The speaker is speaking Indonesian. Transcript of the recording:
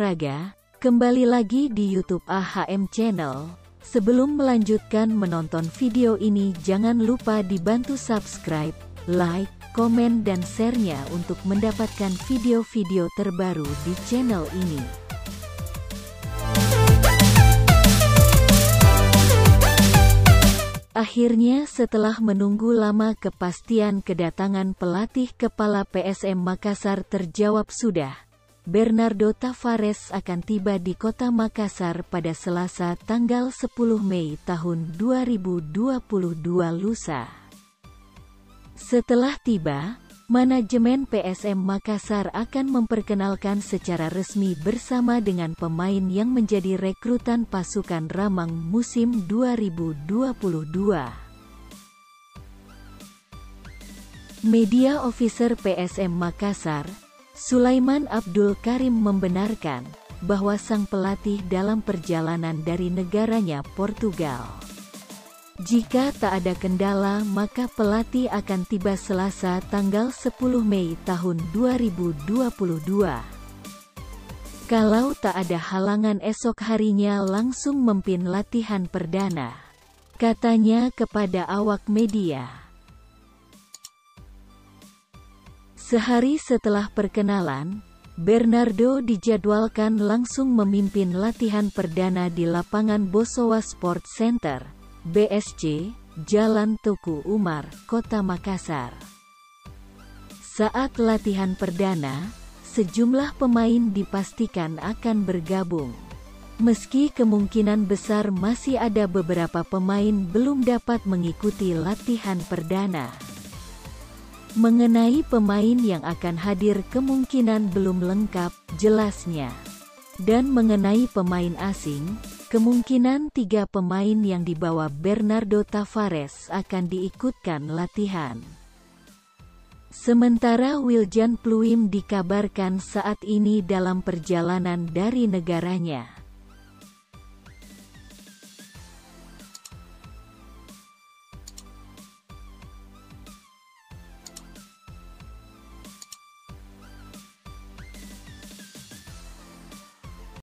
olahraga, kembali lagi di YouTube AHM Channel. Sebelum melanjutkan menonton video ini, jangan lupa dibantu subscribe, like, komen dan share-nya untuk mendapatkan video-video terbaru di channel ini. Akhirnya setelah menunggu lama kepastian kedatangan pelatih kepala PSM Makassar terjawab sudah. Bernardo Tavares akan tiba di kota Makassar pada Selasa tanggal 10 Mei tahun 2022 lusa. Setelah tiba, manajemen PSM Makassar akan memperkenalkan secara resmi bersama dengan pemain yang menjadi rekrutan pasukan Ramang musim 2022. Media Officer PSM Makassar, Sulaiman Abdul Karim membenarkan bahwa sang pelatih dalam perjalanan dari negaranya Portugal. Jika tak ada kendala, maka pelatih akan tiba Selasa tanggal 10 Mei tahun 2022. Kalau tak ada halangan, esok harinya langsung memimpin latihan perdana, katanya kepada awak media. Sehari setelah perkenalan, Bernardo dijadwalkan langsung memimpin latihan perdana di lapangan Bosowa Sport Center, BSC, Jalan Tuku Umar, Kota Makassar. Saat latihan perdana, sejumlah pemain dipastikan akan bergabung. Meski kemungkinan besar masih ada beberapa pemain belum dapat mengikuti latihan perdana. Mengenai pemain yang akan hadir kemungkinan belum lengkap, jelasnya. Dan mengenai pemain asing, kemungkinan 3 pemain yang dibawa Bernardo Tavares akan diikutkan latihan. Sementara Wiljan Pluim dikabarkan saat ini dalam perjalanan dari negaranya.